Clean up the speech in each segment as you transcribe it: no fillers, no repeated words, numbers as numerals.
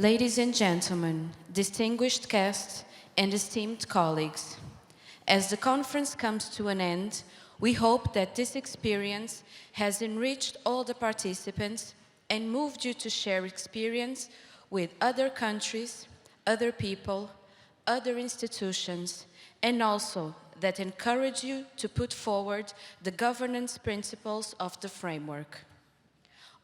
Ladies and gentlemen, distinguished guests and esteemed colleagues, as the conference comes to an end, we hope that this experience has enriched all the participants and moved you to share experience with other countries, other people, other institutions, and also that encourage you to put forward the governance principles of the framework.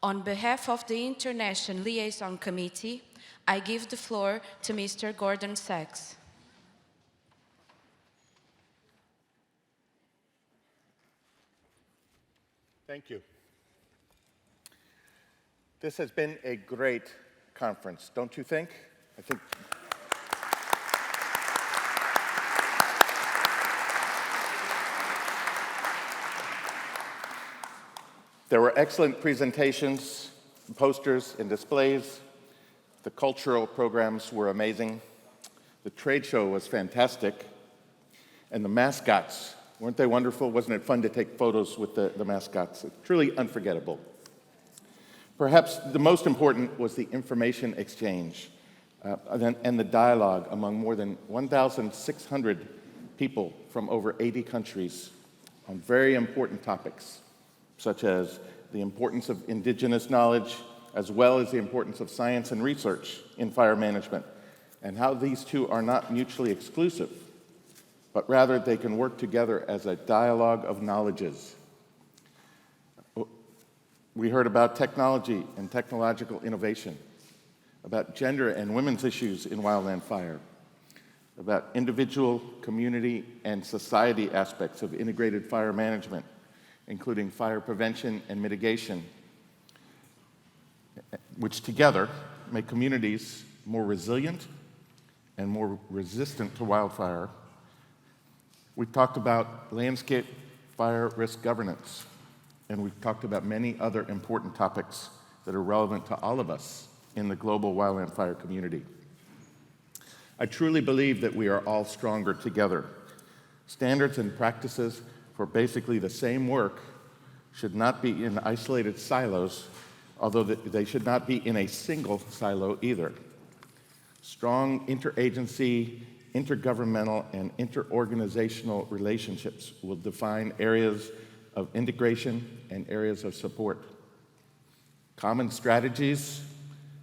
On behalf of the International Liaison Committee, I give the floor to Mr. Gordon Sachs. Thank you. This has been a great conference, don't you think? I think there were excellent presentations, posters, and displays. The cultural programs were amazing. The trade show was fantastic. And the mascots, weren't they wonderful? Wasn't it fun to take photos with the mascots? It's truly unforgettable. Perhaps the most important was the information exchange and the dialogue among more than 1,600 people from over 80 countries on very important topics, such as the importance of indigenous knowledge, as well as the importance of science and research in fire management, and how these two are not mutually exclusive, but rather they can work together as a dialogue of knowledges. We heard about technology and technological innovation, about gender and women's issues in wildland fire, about individual, community, and society aspects of integrated fire management, including fire prevention and mitigation, which together make communities more resilient and more resistant to wildfire. We talked about landscape fire risk governance, and we've talked about many other important topics that are relevant to all of us in the global wildland fire community. I truly believe that we are all stronger together. Standards and practices for basically the same work should not be in isolated silos, although they should not be in a single silo either. Strong interagency, intergovernmental, and interorganizational relationships will define areas of integration and areas of support. Common strategies,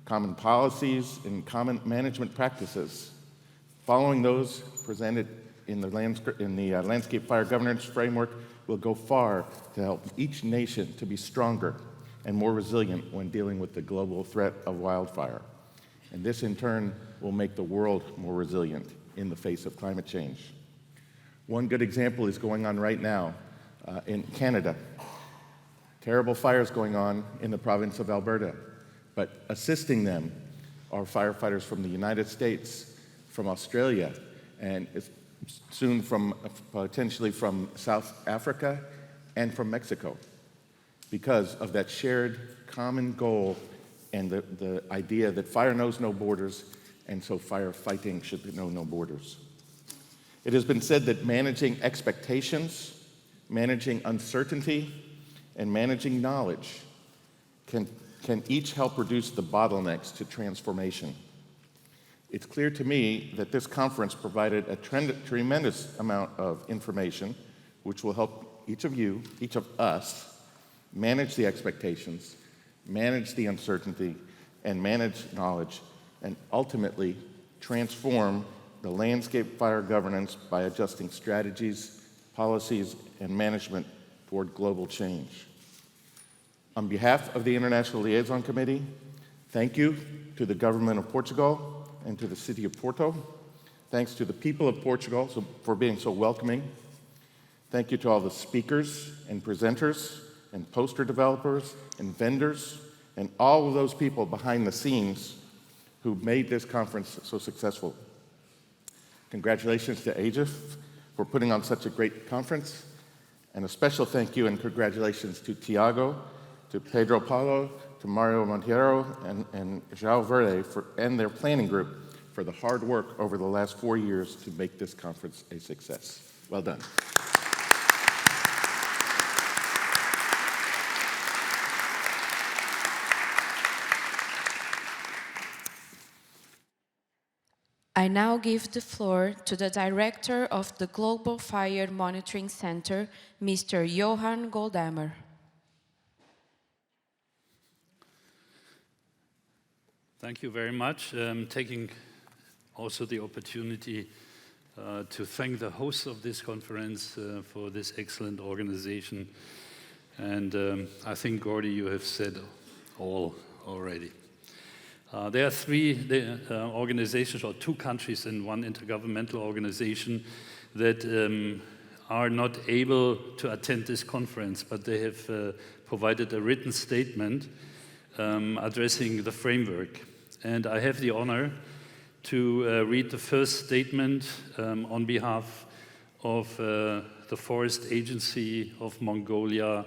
common policies, and common management practices, following those presented in the landscape fire governance framework, will go far to help each nation to be stronger and more resilient when dealing with the global threat of wildfire. And this, in turn, will make the world more resilient in the face of climate change. One good example is going on right now in Canada. Terrible fires going on in the province of Alberta, but assisting them are firefighters from the United States, from Australia, and soon potentially from South Africa and from Mexico, because of that shared common goal and the idea that fire knows no borders, and so firefighting should know no borders. It has been said that managing expectations, managing uncertainty, and managing knowledge can each help reduce the bottlenecks to transformation. It's clear to me that this conference provided a tremendous amount of information which will help each of us, manage the expectations, manage the uncertainty, and manage knowledge, and ultimately transform the landscape fire governance by adjusting strategies, policies, and management toward global change. On behalf of the International Liaison Committee, thank you to the government of Portugal and to the city of Porto. Thanks to the people of Portugal for being so welcoming. Thank you to all the speakers and presenters and poster developers and vendors and all of those people behind the scenes who made this conference so successful. Congratulations to AGIF for putting on such a great conference, and a special thank you and congratulations to Tiago, to Pedro Paulo, to Mario Monteiro, and João Verde and their planning group for the hard work over the last 4 years to make this conference a success. Well done. I now give the floor to the Director of the Global Fire Monitoring Center, Mr. Johan Goldhammer. Thank you very much. Taking also the opportunity to thank the host of this conference for this excellent organization. And I think, Gordy, you have said all already. There are three organizations, or two countries and one intergovernmental organization that are not able to attend this conference, but they have provided a written statement addressing the framework. And I have the honor to read the first statement on behalf of the Forest Agency of Mongolia,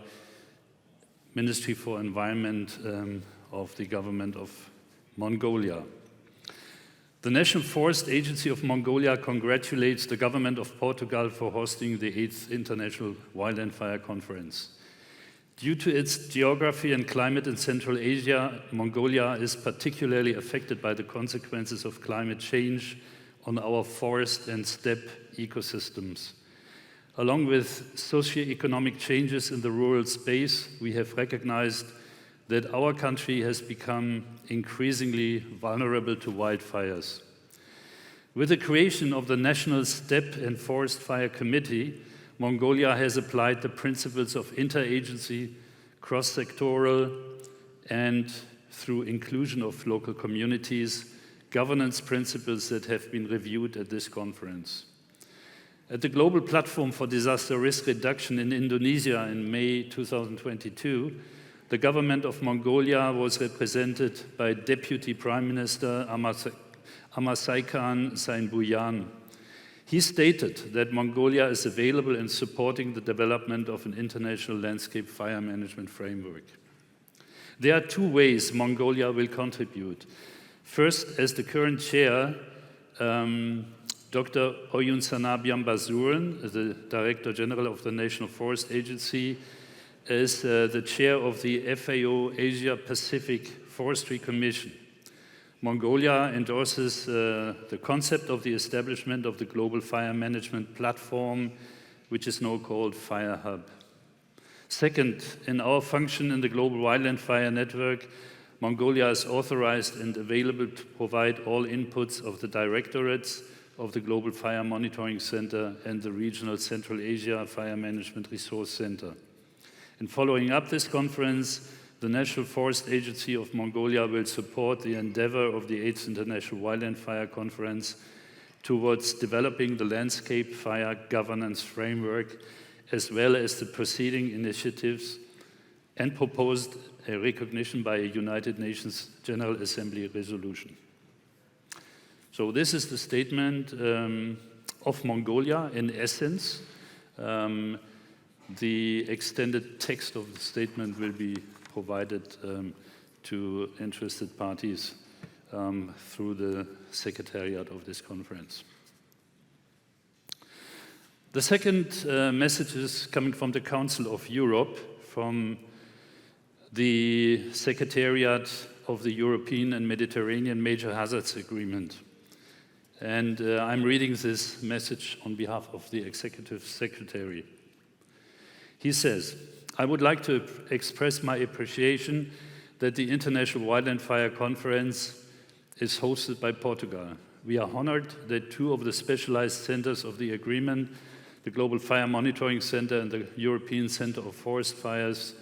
Ministry for Environment of the Government of Mongolia. The National Forest Agency of Mongolia congratulates the Government of Portugal for hosting the 8th International Wildland Fire Conference. Due to its geography and climate in Central Asia, Mongolia is particularly affected by the consequences of climate change on our forest and steppe ecosystems. Along with socioeconomic changes in the rural space, we have recognized that our country has become increasingly vulnerable to wildfires. With the creation of the National Steppe and Forest Fire Committee, Mongolia has applied the principles of interagency, cross-sectoral, and through inclusion of local communities, governance principles that have been reviewed at this conference. At the Global Platform for Disaster Risk Reduction in Indonesia in May 2022, the government of Mongolia was represented by Deputy Prime Minister Amasaikan Sainbuyan. He stated that Mongolia is available in supporting the development of an international landscape fire management framework. There are two ways Mongolia will contribute. First, as the current chair, Dr. Oyunsana Byambasuren, the Director General of the National Forest Agency, is the chair of the FAO Asia Pacific Forestry Commission. Mongolia endorses the concept of the establishment of the Global Fire Management Platform, which is now called Fire Hub. Second, in our function in the Global Wildland Fire Network, Mongolia is authorized and available to provide all inputs of the directorates of the Global Fire Monitoring Center and the Regional Central Asia Fire Management Resource Center. In following up this conference, the National Forest Agency of Mongolia will support the endeavor of the 8th International Wildland Fire Conference towards developing the landscape fire governance framework, as well as the preceding initiatives, and proposed a recognition by a United Nations General Assembly resolution. So this is the statement of Mongolia in essence. The extended text of the statement will be provided to interested parties through the secretariat of this conference. The second message is coming from the Council of Europe, from the Secretariat of the European and Mediterranean Major Hazards Agreement. And I'm reading this message on behalf of the Executive Secretary. He says, I would like to express my appreciation that the International Wildland Fire Conference is hosted by Portugal. We are honored that two of the specialized centers of the agreement, the Global Fire Monitoring Center and the European Center of Forest Fires,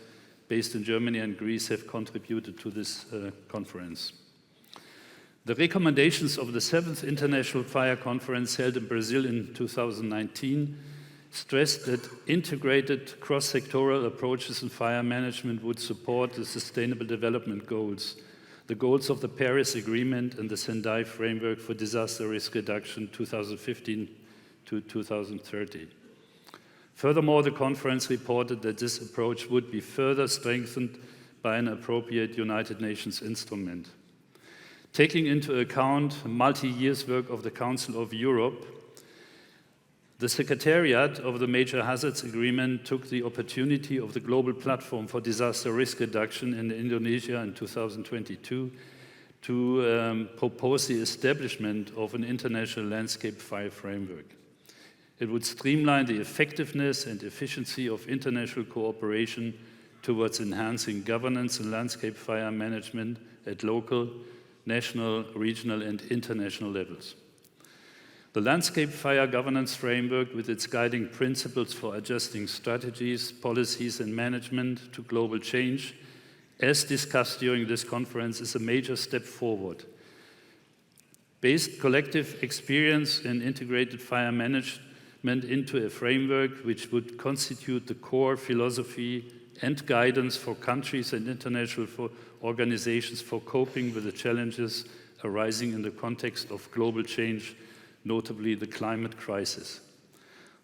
based in Germany and Greece, have contributed to this conference. The recommendations of the 7th International Fire Conference held in Brazil in 2019 stressed that integrated cross-sectoral approaches in fire management would support the Sustainable Development Goals, the goals of the Paris Agreement and the Sendai Framework for Disaster Risk Reduction 2015 to 2030. Furthermore, the conference reported that this approach would be further strengthened by an appropriate United Nations instrument. Taking into account multi-year work of the Council of Europe, the Secretariat of the Major Hazards Agreement took the opportunity of the Global Platform for Disaster Risk Reduction in Indonesia in 2022 to propose the establishment of an international landscape fire framework. It would streamline the effectiveness and efficiency of international cooperation towards enhancing governance and landscape fire management at local, national, regional, and international levels. The landscape fire governance framework, with its guiding principles for adjusting strategies, policies, and management to global change, as discussed during this conference, is a major step forward. Based collective experience and integrated fire management into a framework which would constitute the core philosophy and guidance for countries and international organizations for coping with the challenges arising in the context of global change, notably the climate crisis.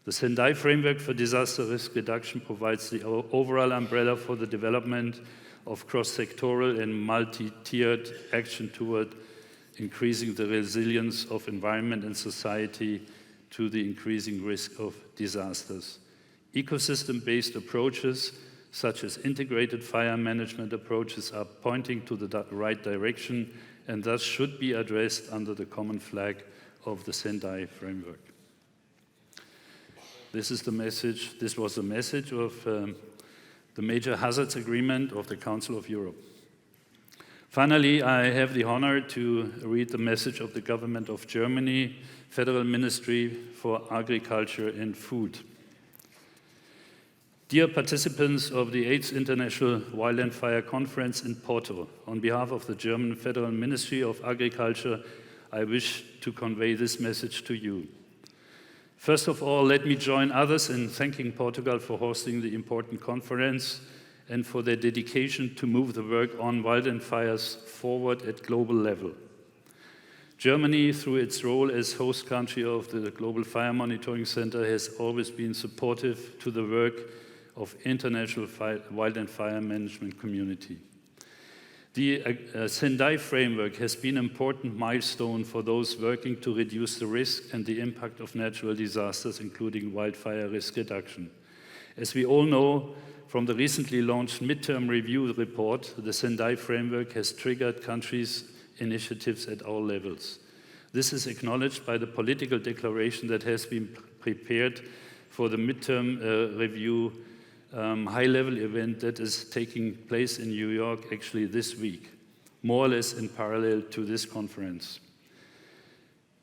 The Sendai Framework for Disaster Risk Reduction provides the overall umbrella for the development of cross-sectoral and multi-tiered action toward increasing the resilience of environment and society to the increasing risk of disasters. Ecosystem-based approaches, such as integrated fire management approaches, are pointing to the right direction and thus should be addressed under the common flag of the Sendai Framework. This was the message of the Major Hazards Agreement of the Council of Europe. Finally, I have the honor to read the message of the Government of Germany, Federal Ministry for Agriculture and Food. Dear participants of the 8th International Wildland Fire Conference in Porto, on behalf of the German Federal Ministry of Agriculture, I wish to convey this message to you. First of all, let me join others in thanking Portugal for hosting the important conference and for their dedication to move the work on wildland fires forward at global level. Germany, through its role as host country of the Global Fire Monitoring Center, has always been supportive to the work of international wildland fire management community. The Sendai Framework has been an important milestone for those working to reduce the risk and the impact of natural disasters, including wildfire risk reduction. As we all know from the recently launched midterm review report, the Sendai Framework has triggered countries' initiatives at all levels. This is acknowledged by the political declaration that has been prepared for the midterm review high-level event that is taking place in New York actually this week, more or less in parallel to this conference.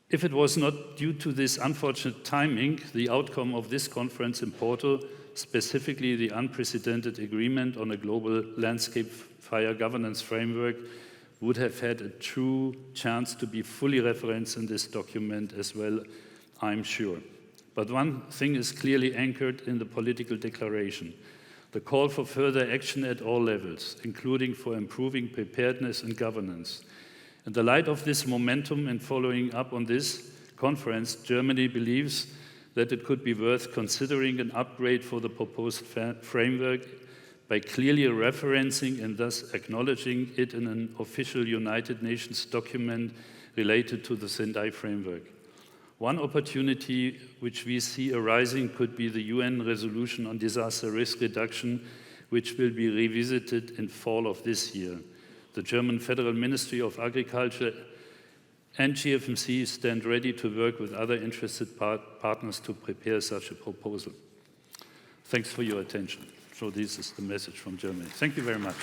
If it was not due to this unfortunate timing, the outcome of this conference in Porto, specifically the unprecedented agreement on a global landscape fire governance framework, would have had a true chance to be fully referenced in this document as well, I'm sure. But one thing is clearly anchored in the political declaration: the call for further action at all levels, including for improving preparedness and governance. In the light of this momentum and following up on this conference, Germany believes that it could be worth considering an upgrade for the proposed framework by clearly referencing and thus acknowledging it in an official United Nations document related to the Sendai Framework. One opportunity which we see arising could be the UN resolution on disaster risk reduction, which will be revisited in fall of this year. The German Federal Ministry of Agriculture and GFMC stand ready to work with other interested partners to prepare such a proposal. Thanks for your attention. So this is the message from Germany. Thank you very much.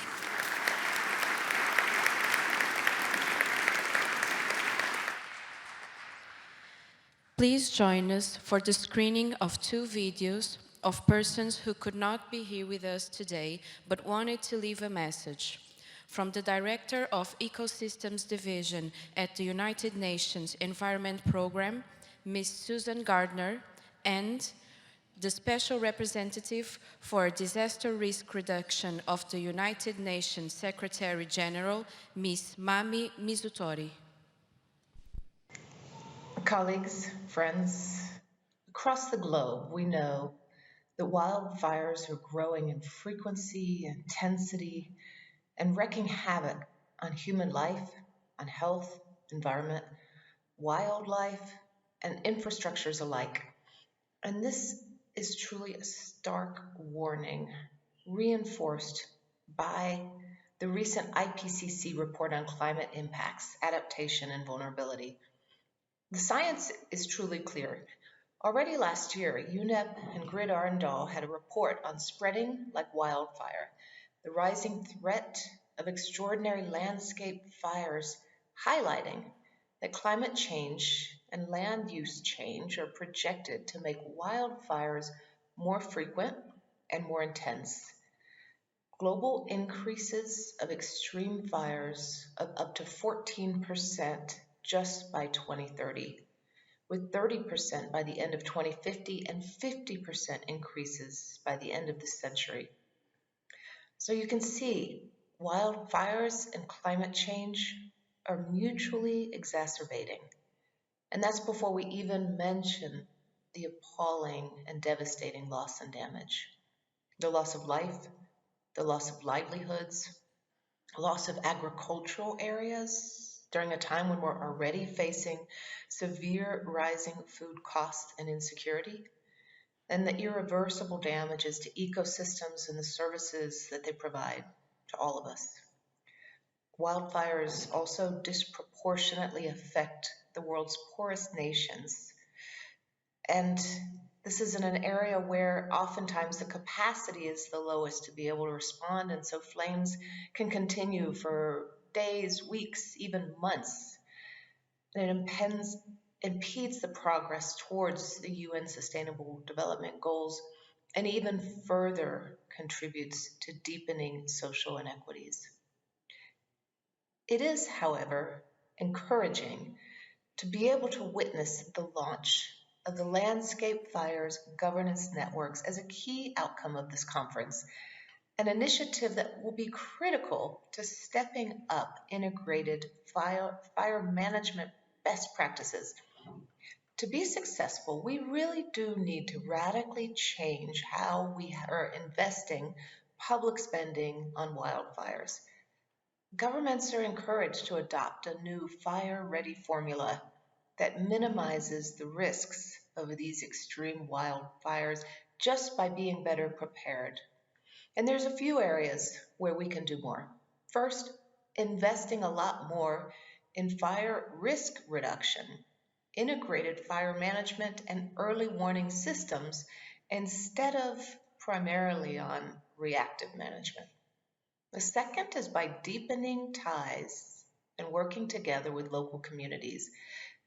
Please join us for the screening of 2 videos of persons who could not be here with us today but wanted to leave a message. From the Director of Ecosystems Division at the United Nations Environment Programme, Ms. Susan Gardner, and the Special Representative for Disaster Risk Reduction of the United Nations Secretary General, Ms. Mami Mizutori. Colleagues, friends, across the globe, we know that wildfires are growing in frequency, intensity, and wreaking havoc on human life, on health, environment, wildlife, and infrastructures alike. And this is truly a stark warning, reinforced by the the recent IPCC report on climate impacts, adaptation, and vulnerability. The science is truly clear. Already last year, UNEP and Grid Arendal had a report on spreading like wildfire, the rising threat of extraordinary landscape fires, highlighting that climate change and land use change are projected to make wildfires more frequent and more intense. Global increases of extreme fires of up to 14% just by 2030, with 30% by the end of 2050 and 50% increases by the end of the century. So you can see wildfires and climate change are mutually exacerbating. And that's before we even mention the appalling and devastating loss and damage. The loss of life, the loss of livelihoods, loss of agricultural areas during a time when we're already facing severe rising food costs and insecurity, and the irreversible damages to ecosystems and the services that they provide to all of us. Wildfires also disproportionately affect the world's poorest nations. And this is in an area where oftentimes the capacity is the lowest to be able to respond, and so flames can continue for days, weeks, even months. And it impedes the progress towards the UN Sustainable Development Goals and even further contributes to deepening social inequities. It is, however, encouraging to be able to witness the launch of the Landscape Fires Governance Networks as a key outcome of this conference, an initiative that will be critical to stepping up integrated fire management best practices. To be successful, we really do need to radically change how we are investing public spending on wildfires. Governments are encouraged to adopt a new fire-ready formula that minimizes the risks of these extreme wildfires just by being better prepared. And there's a few areas where we can do more. First, investing a lot more in fire risk reduction, integrated fire management, and early warning systems instead of primarily on reactive management. The second is by deepening ties and working together with local communities,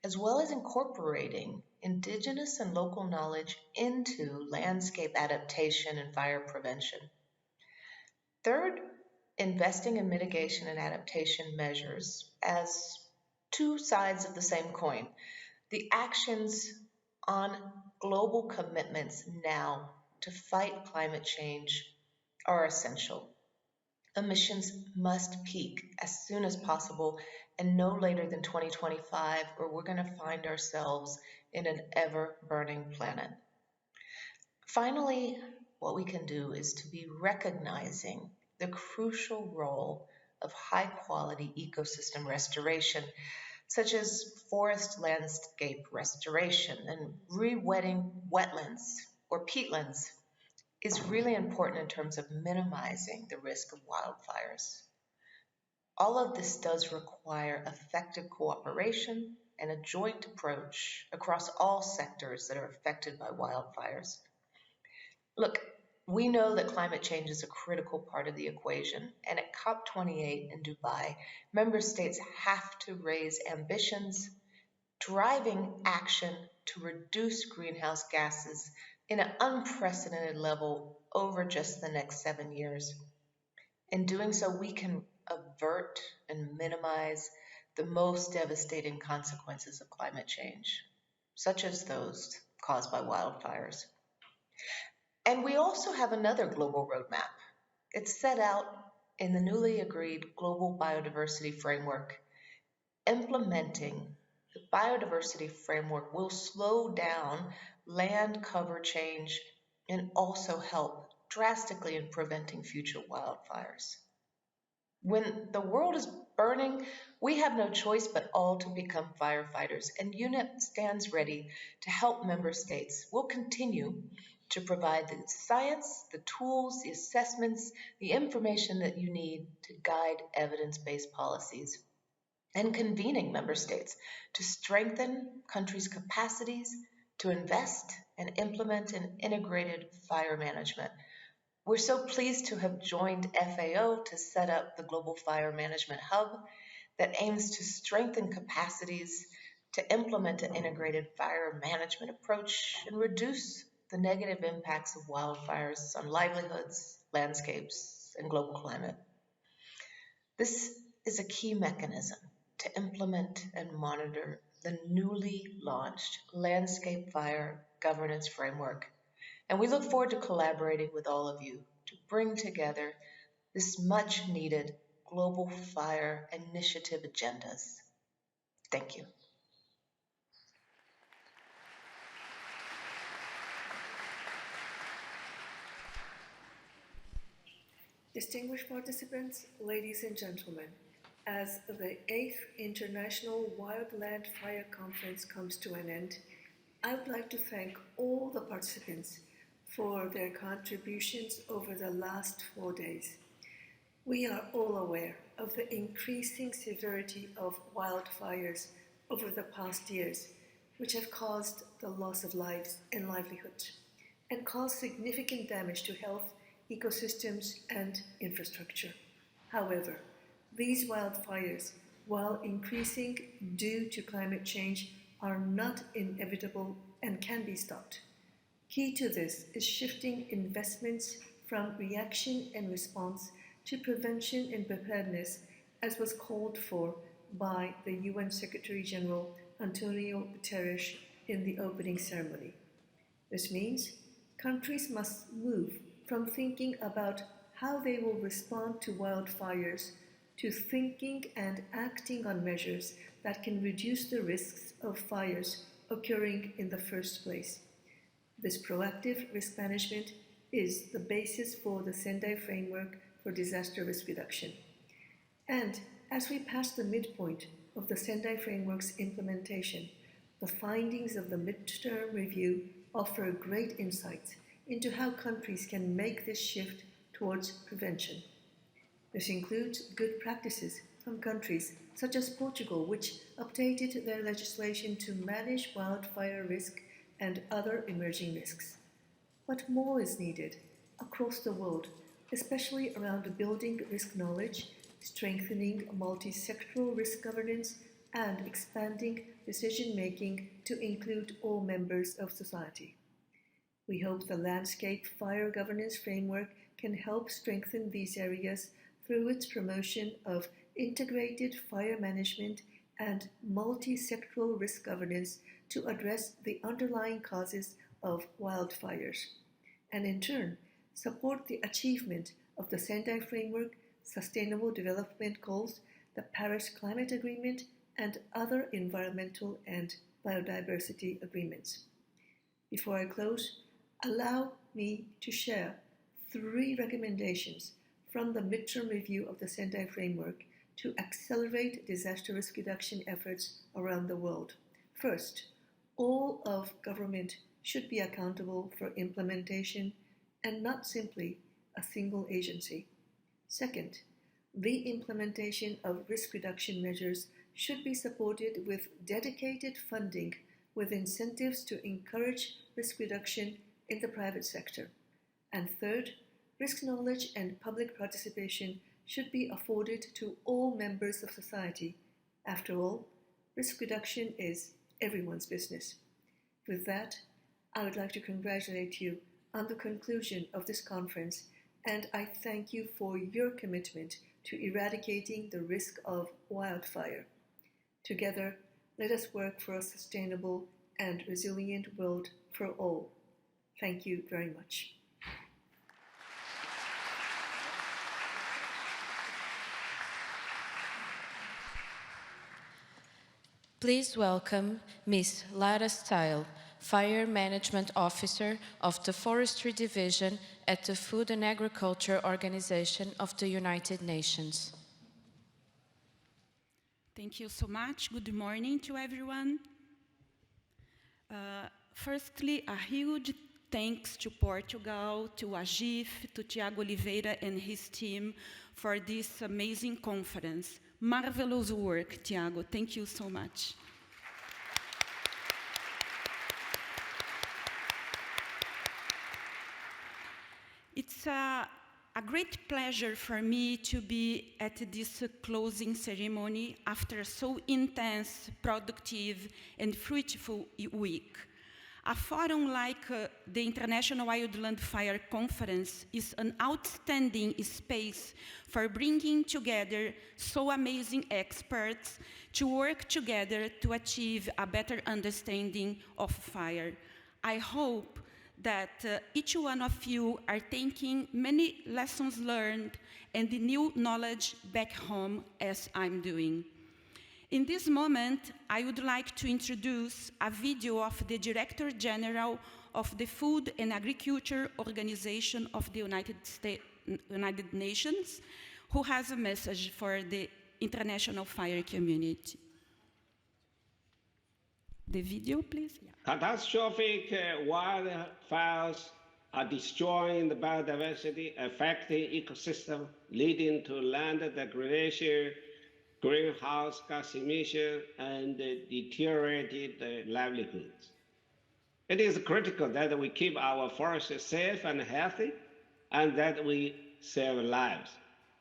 as well as incorporating indigenous and local knowledge into landscape adaptation and fire prevention. Third, investing in mitigation and adaptation measures as two sides of the same coin. The actions on global commitments now to fight climate change are essential. Emissions must peak as soon as possible and no later than 2025, or we're going to find ourselves in an ever-burning planet. Finally, what we can do is to be recognizing the crucial role of high-quality ecosystem restoration, such as forest landscape restoration and re-wetting wetlands or peatlands, is really important in terms of minimizing the risk of wildfires. All of this does require effective cooperation and a joint approach across all sectors that are affected by wildfires. Look, we know that climate change is a critical part of the equation, and at COP28 in Dubai, member states have to raise ambitions, driving action to reduce greenhouse gases in an unprecedented level over just the next 7 years. In doing so, we can avert and minimize the most devastating consequences of climate change, such as those caused by wildfires. And we also have another global roadmap. It's set out in the newly agreed Global Biodiversity Framework. Implementing the biodiversity framework will slow down land cover change and also help drastically in preventing future wildfires. When the world is burning, we have no choice but all to become firefighters, and UNEP stands ready to help member states. We'll continue to provide the science, the tools, the assessments, the information that you need to guide evidence-based policies, and convening member states to strengthen countries' capacities to invest and implement an integrated fire management. We're so pleased to have joined FAO to set up the Global Fire Management Hub that aims to strengthen capacities to implement an integrated fire management approach and reduce the negative impacts of wildfires on livelihoods, landscapes, and global climate. This is a key mechanism to implement and monitor the newly launched Landscape Fire Governance Framework. And we look forward to collaborating with all of you to bring together this much needed global fire initiative agendas. Thank you. Distinguished participants, ladies and gentlemen, as the 8th International Wildland Fire Conference comes to an end, I would like to thank all the participants for their contributions over the last 4 days. We are all aware of the increasing severity of wildfires over the past years, which have caused the loss of lives and livelihoods, and caused significant damage to health, ecosystems, and infrastructure. However, these wildfires, while increasing due to climate change, are not inevitable and can be stopped. Key to this is shifting investments from reaction and response to prevention and preparedness, as was called for by the UN Secretary General Antonio Guterres in the opening ceremony. This means countries must move from thinking about how they will respond to wildfires to thinking and acting on measures that can reduce the risks of fires occurring in the first place. This proactive risk management is the basis for the Sendai Framework for Disaster Risk Reduction. And as we pass the midpoint of the Sendai Framework's implementation, the findings of the midterm review offer great insights into how countries can make this shift towards prevention. This includes good practices from countries such as Portugal, which updated their legislation to manage wildfire risk and other emerging risks. But more is needed across the world, especially around building risk knowledge, strengthening multi-sectoral risk governance, and expanding decision-making to include all members of society. We hope the Landscape Fire Governance Framework can help strengthen these areas through its promotion of integrated fire management and multi-sectoral risk governance to address the underlying causes of wildfires, and in turn support the achievement of the Sendai Framework, Sustainable Development Goals, the Paris Climate Agreement, and other environmental and biodiversity agreements. Before I close, allow me to share 3 recommendations from the midterm review of the Sendai Framework to accelerate disaster risk reduction efforts around the world. First, all of government should be accountable for implementation and not simply a single agency. Second, the implementation of risk reduction measures should be supported with dedicated funding with incentives to encourage risk reduction in the private sector. And third, risk knowledge and public participation should be afforded to all members of society. After all, risk reduction is everyone's business. With that, I would like to congratulate you on the conclusion of this conference, and I thank you for your commitment to eradicating the risk of wildfire. Together, let us work for a sustainable and resilient world for all. Thank you very much. Please welcome Ms. Lara Style, Fire Management Officer of the Forestry Division at the Food and Agriculture Organization of the United Nations. Thank you so much. Good morning to everyone. Firstly, a huge thanks to Portugal, to Agif, to Tiago Oliveira and his team for this amazing conference. Marvelous work, Tiago. Thank you so much. It's a great pleasure for me to be at this closing ceremony after a so intense, productive, and fruitful week. A forum like the International Wildland Fire Conference is an outstanding space for bringing together so amazing experts to work together to achieve a better understanding of fire. I hope that each one of you are taking many lessons learned and the new knowledge back home as I'm doing. In this moment, I would like to introduce a video of the Director General of the Food and Agriculture Organization of the United Nations, who has a message for the international fire community. The video, please. Yeah. Catastrophic wildfires are destroying the biodiversity, affecting ecosystem, leading to land degradation, greenhouse gas emission, and deteriorated livelihoods. It is critical that we keep our forests safe and healthy, and that we save lives,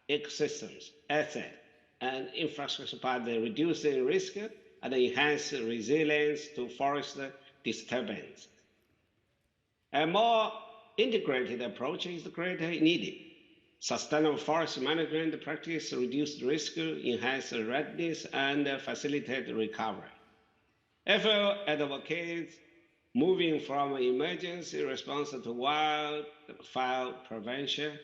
ecosystems, assets, and infrastructure by reducing risk and enhance resilience to forest disturbance. A more integrated approach is greatly needed. Sustainable forest management practice reduce risk, enhance readiness, and facilitate recovery. FAO advocates moving from emergency response to wildfire prevention,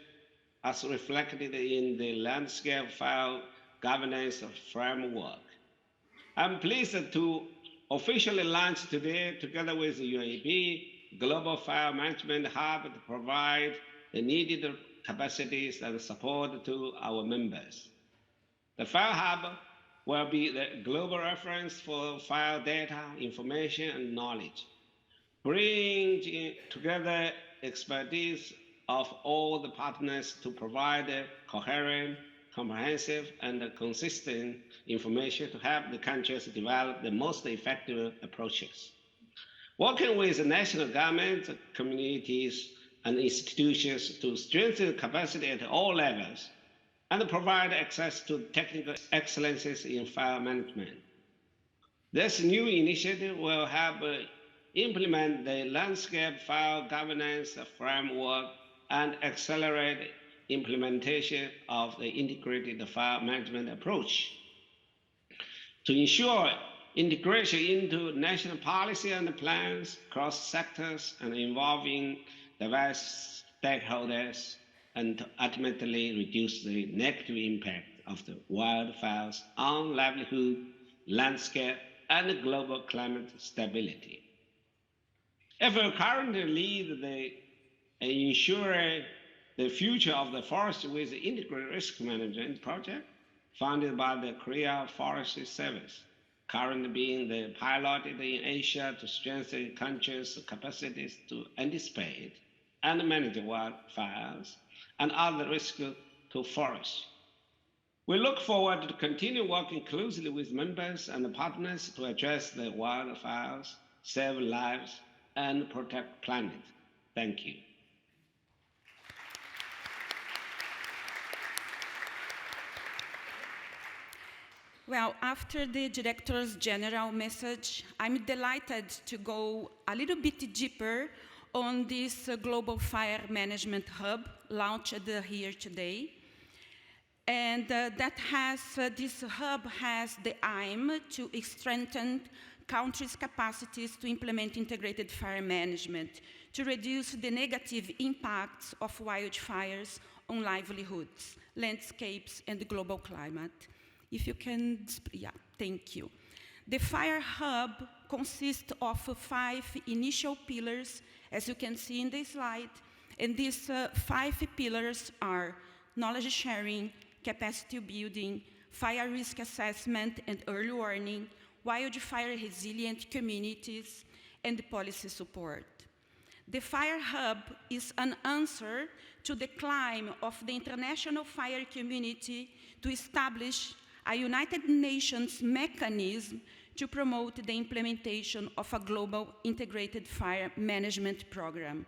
as reflected in the landscape fire governance framework. I'm pleased to officially launch today, together with the UAB, Global Fire Management Hub to provide the needed capacities and support to our members. The Fire Hub will be the global reference for fire data, information, and knowledge, bringing together expertise of all the partners to provide coherent, comprehensive, and consistent information to help the countries develop the most effective approaches. Working with the national government, communities, and institutions to strengthen capacity at all levels and provide access to technical excellences in fire management. This new initiative will help implement the landscape fire governance framework and accelerate implementation of the integrated fire management approach. To ensure integration into national policy and plans across sectors and involving diverse stakeholders, and to ultimately reduce the negative impact of the wildfires on livelihood, landscape, and global climate stability. FAO currently leads ensuring the future of the forest with the Integrated Risk Management Project, funded by the Korea Forestry Service, currently being piloted in Asia to strengthen countries' capacities to anticipate and manage wildfires and other risks to forests. We look forward to continue working closely with members and partners to address the wildfires, save lives, and protect the planet. Thank you. Well, after the Director's General message, I'm delighted to go a little bit deeper on this Global Fire Management Hub launched here today. And this hub has the aim to strengthen countries' capacities to implement integrated fire management, to reduce the negative impacts of wildfires on livelihoods, landscapes, and the global climate. If you can, yeah, thank you. The Fire Hub consists of 5 initial pillars, as you can see in the slide, and these 5 pillars are knowledge sharing, capacity building, fire risk assessment and early warning, wildfire resilient communities, and policy support. The Fire Hub is an answer to the claim of the international fire community to establish a United Nations mechanism to promote the implementation of a global integrated fire management program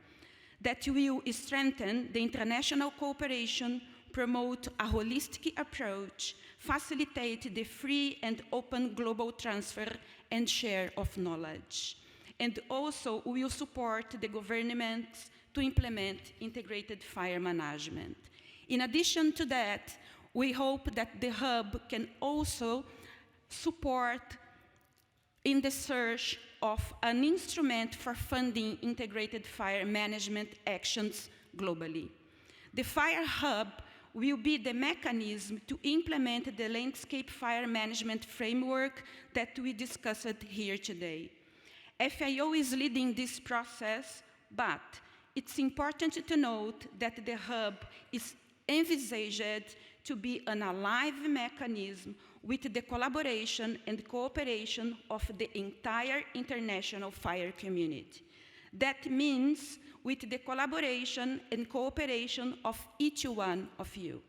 that will strengthen the international cooperation, promote a holistic approach, facilitate the free and open global transfer and share of knowledge, and also will support the governments to implement integrated fire management. In addition to that, we hope that the hub can also support in the search of an instrument for funding integrated fire management actions globally. The Fire Hub will be the mechanism to implement the landscape fire management framework that we discussed here today. FAO is leading this process, but it's important to note that the hub is envisaged to be an alive mechanism with the collaboration and cooperation of the entire international fire community. That means with the collaboration and cooperation of each one of you.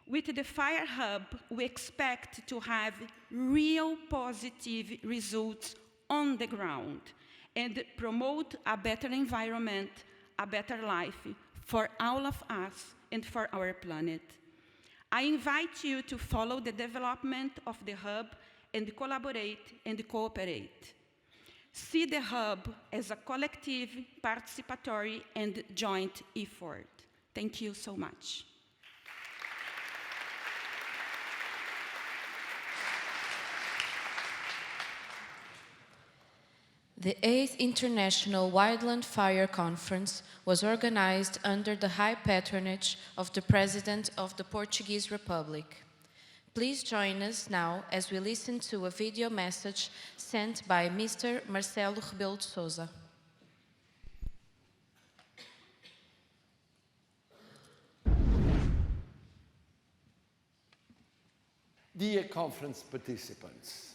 With the Fire Hub, we expect to have real positive results on the ground and promote a better environment, a better life for all of us and for our planet. I invite you to follow the development of the hub and collaborate and cooperate. See the hub as a collective, participatory, and joint effort. Thank you so much. The 8th International Wildland Fire Conference was organized under the high patronage of the President of the Portuguese Republic. Please join us now as we listen to a video message sent by Mr. Marcelo Rebelo de Sousa. Dear conference participants,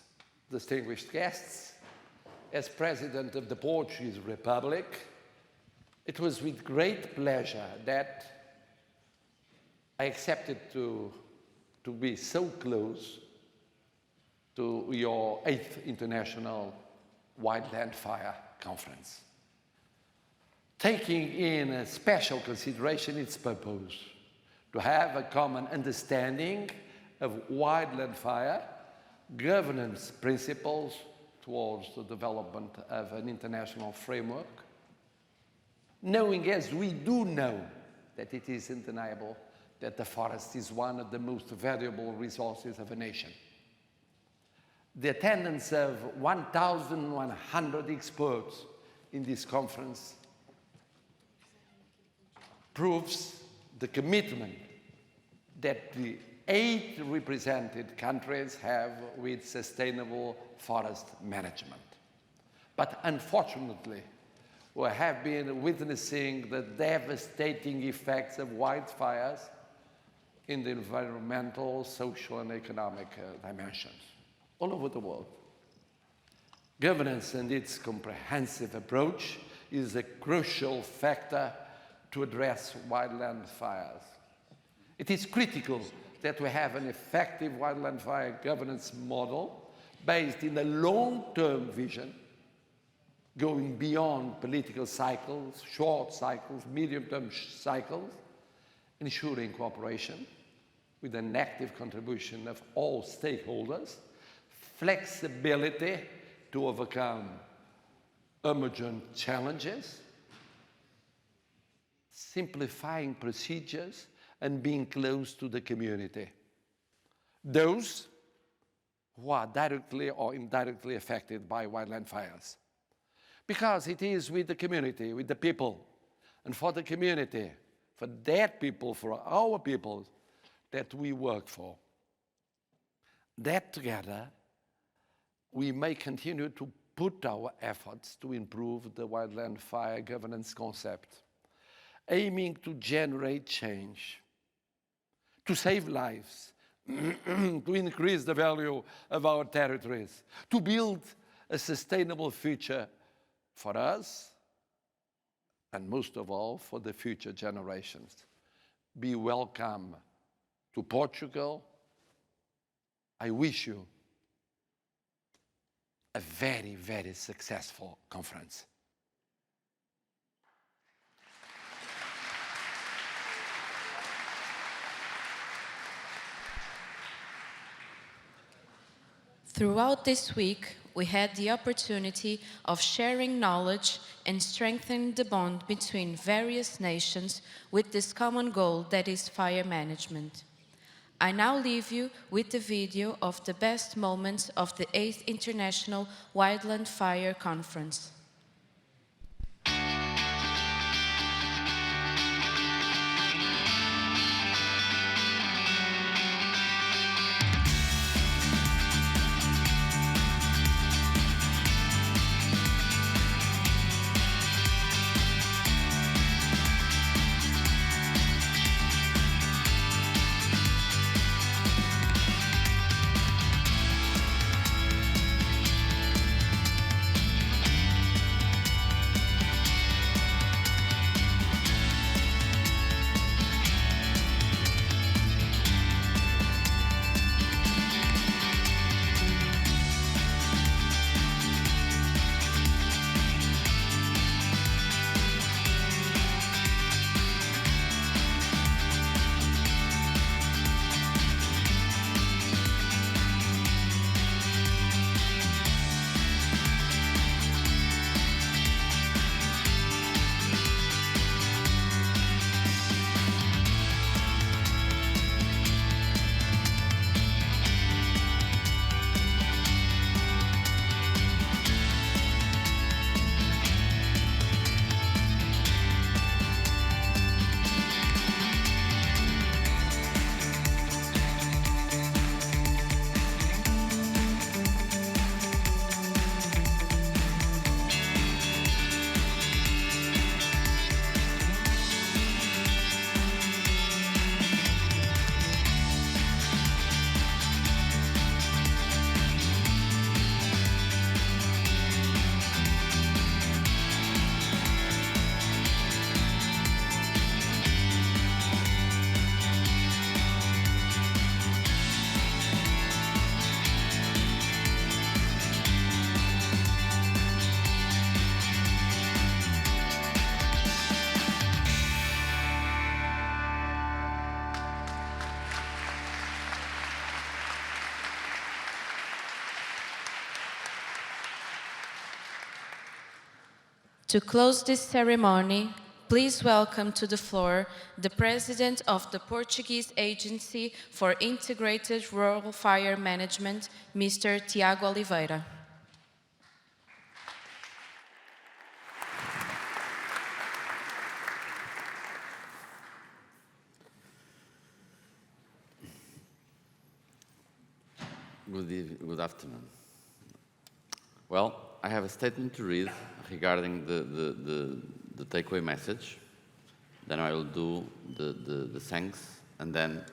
distinguished guests, as President of the Portuguese Republic, it was with great pleasure that I accepted to be so close to your 8th International Wildland Fire Conference, taking in a special consideration its purpose, to have a common understanding of wildland fire, governance principles towards the development of an international framework, knowing as we do know that it is undeniable that the forest is one of the most valuable resources of a nation. The attendance of 1,100 experts in this conference proves the commitment that the 8 represented countries have with sustainable forest management. But unfortunately, we have been witnessing the devastating effects of wildfires in the environmental, social, and economic dimensions all over the world. Governance and its comprehensive approach is a crucial factor to address wildland fires. It is critical that we have an effective wildland fire governance model based in a long-term vision, going beyond political cycles, short cycles, medium-term cycles, ensuring cooperation with an active contribution of all stakeholders, flexibility to overcome emergent challenges, simplifying procedures, and being close to the community. Those who are directly or indirectly affected by wildland fires. Because it is with the community, with the people, and for the community, for their people, for our people, that we work for. That together, we may continue to put our efforts to improve the wildland fire governance concept, aiming to generate change, to save lives, to increase the value of our territories, to build a sustainable future for us and most of all for the future generations. Be welcome to Portugal. I wish you a very, very successful conference. Throughout this week, we had the opportunity of sharing knowledge and strengthening the bond between various nations with this common goal that is fire management. I now leave you with the video of the best moments of the 8th International Wildland Fire Conference. To close this ceremony, please welcome to the floor the President of the Portuguese Agency for Integrated Rural Fire Management, Mr. Tiago Oliveira. Good afternoon. Well, I have a statement to read regarding the takeaway message. Then I will do the thanks, and then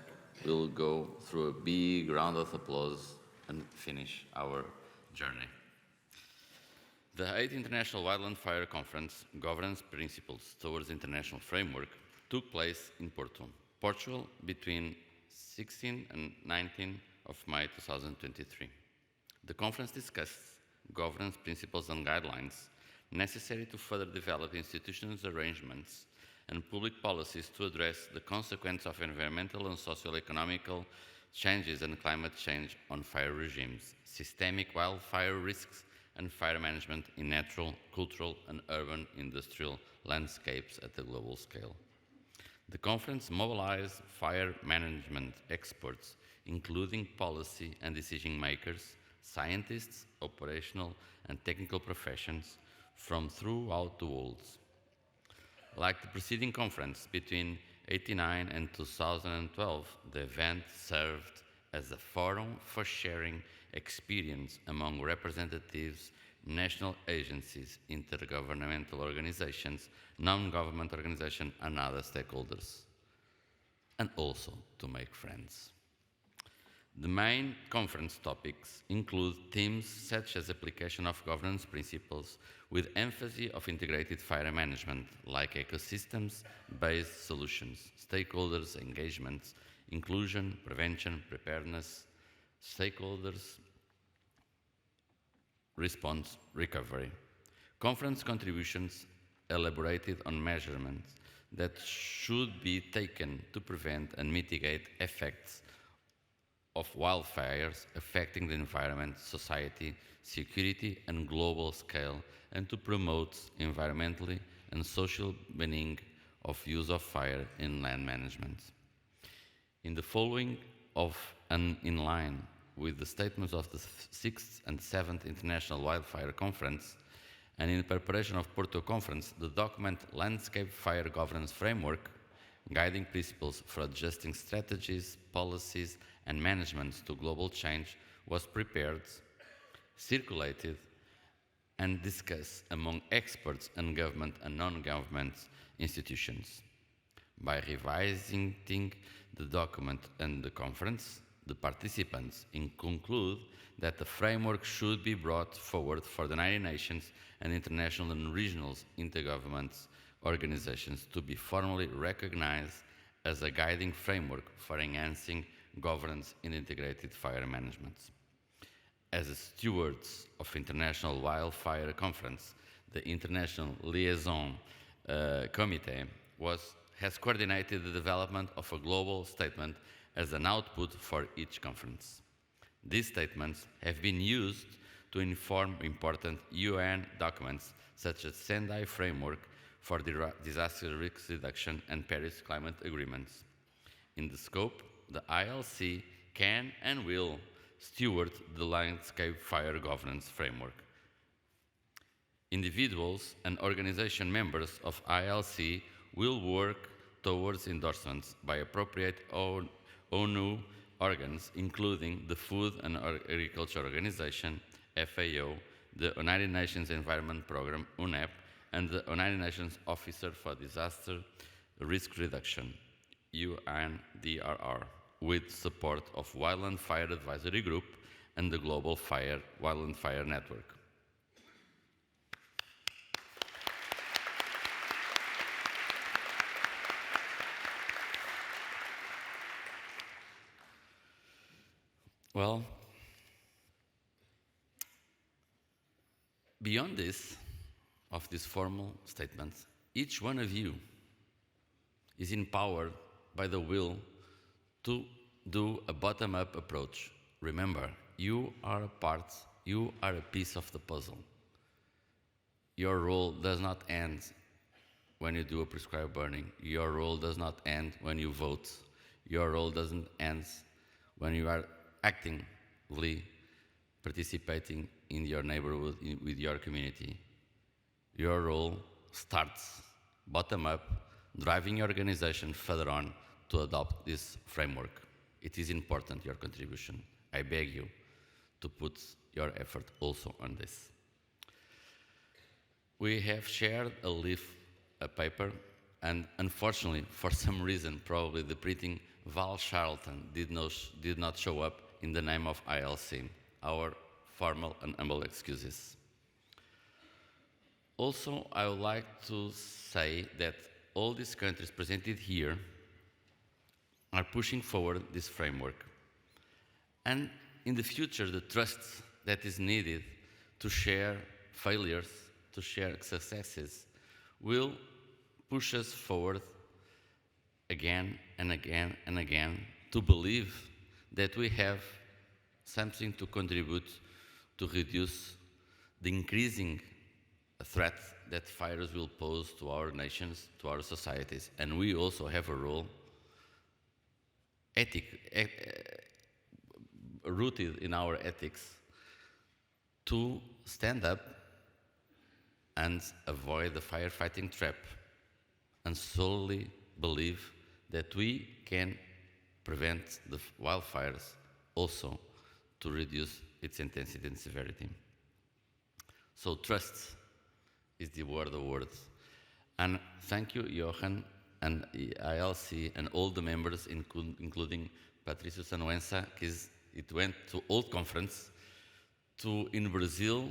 we'll go through a big round of applause and finish our journey. The 8th International Wildland Fire Conference Governance Principles Towards International Framework took place in Porto, Portugal, between 16 and 19 of May 2023. The conference discussed governance principles and guidelines necessary to further develop institutional arrangements and public policies to address the consequences of environmental and socio-economical changes and climate change on fire regimes, systemic wildfire risks, and fire management in natural, cultural, and urban industrial landscapes at a global scale. The conference mobilized fire management experts, including policy and decision makers, scientists, operational and technical professions from throughout the world. Like the preceding conference between 1989 and 2012, the event served as a forum for sharing experience among representatives, national agencies, intergovernmental organizations, non-government organizations, and other stakeholders, and also to make friends. The main conference topics include themes such as application of governance principles with emphasis of integrated fire management, like ecosystems-based solutions, stakeholders engagements, inclusion, prevention, preparedness, stakeholders response, recovery. Conference contributions elaborated on measurements that should be taken to prevent and mitigate effects of wildfires affecting the environment, society, security, and global scale, and to promote environmentally and social meaning of use of fire in land management. In the following of and in line with the statements of the 6th and 7th International Wildfire Conference, and in preparation of Porto Conference, the document Landscape Fire Governance Framework, Guiding Principles for Adjusting Strategies, Policies, and Management to Global Change was prepared, circulated, and discussed among experts and government and non-government institutions. By revising the document and the conference, the participants conclude that the framework should be brought forward for the United Nations and international and regional intergovernmental organizations to be formally recognized as a guiding framework for enhancing governance in integrated fire management. As stewards of International Wildfire Conference, the International Liaison Committee has coordinated the development of a global statement as an output for each conference. These statements have been used to inform important UN documents such as Sendai Framework for Disaster Risk Reduction and Paris Climate Agreements. In the scope, the ILC can and will steward the Landscape Fire Governance Framework. Individuals and organization members of ILC will work towards endorsements by appropriate ONU organs, including the Food and Agriculture Organization, FAO, the United Nations Environment Programme, UNEP, and the United Nations Officer for Disaster Risk Reduction, UNDRR, with support of Wildland Fire Advisory Group and the Global Wildland Fire Network. Well, beyond this, of these formal statements, each one of you is empowered by the will to do a bottom-up approach. Remember, you are a piece of the puzzle. Your role does not end when you do a prescribed burning. Your role does not end when you vote. Your role doesn't end when you are actively participating in your neighborhood, with your community. Your role starts bottom-up, driving your organization further on to adopt this framework. It is important, your contribution. I beg you to put your effort also on this. We have shared a paper, and unfortunately, for some reason, probably the printing Val Charlton did not show up in the name of ILC. Our formal and humble excuses. Also, I would like to say that all these countries presented here are pushing forward this framework. And in the future, the trust that is needed to share failures, to share successes, will push us forward again and again and again to believe that we have something to contribute to reduce the increasing threat that fires will pose to our nations, to our societies. And we also have a role rooted in our ethics to stand up and avoid the firefighting trap and solely believe that we can prevent the wildfires also to reduce its intensity and severity. So trust is the word of words. And thank you, Johan, and ILC, and all the members, including Patricio Sanuenza, it went to all conference to, in Brazil,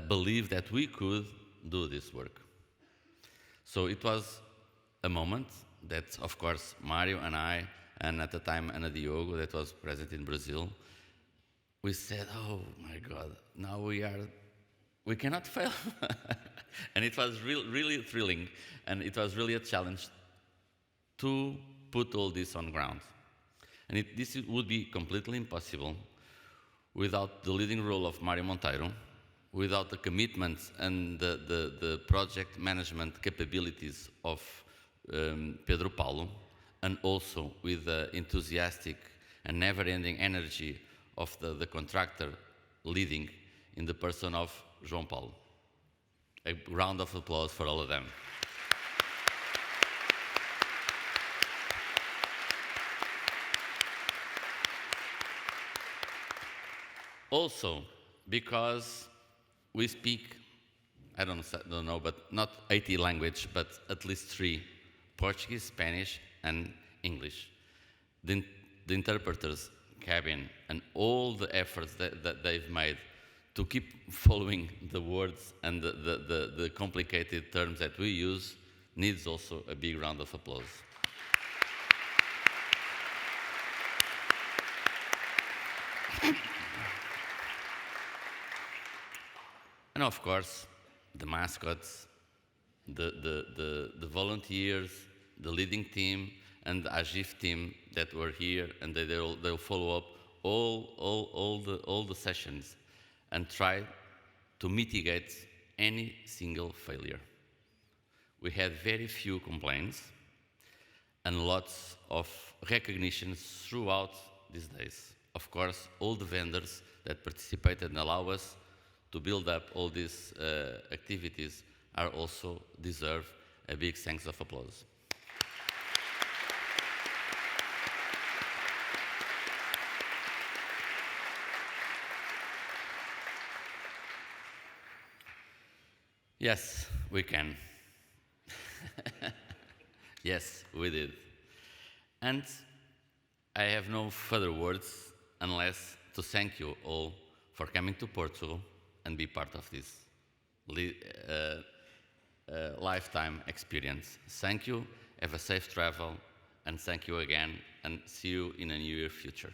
believe that we could do this work. So it was a moment that, of course, Mario and I, and at the time Ana Diogo, that was present in Brazil, we said, oh my God, now we cannot fail. And it was really thrilling, and it was really a challenge to put all this on ground. And this would be completely impossible without the leading role of Mario Monteiro, without the commitment and the project management capabilities of Pedro Paulo, and also with the enthusiastic and never-ending energy of the contractor leading in the person of João Paulo. A round of applause for all of them. Also, because we speak, I don't know, but not 80 language, but at least 3, Portuguese, Spanish, and English. The interpreters cabin and all the efforts that they've made to keep following the words and the complicated terms that we use needs also a big round of applause. And of course, the mascots, the volunteers, the leading team, and the AGIF team that were here, and they'll follow up all the sessions and try to mitigate any single failure. We had very few complaints and lots of recognitions throughout these days. Of course, all the vendors that participated and allow us to build up all these activities are also deserve a big thanks of applause. Yes, we can. Yes, we did. And I have no further words unless to thank you all for coming to Portugal and be part of this lifetime experience. Thank you, have a safe travel, and thank you again, and see you in a near future.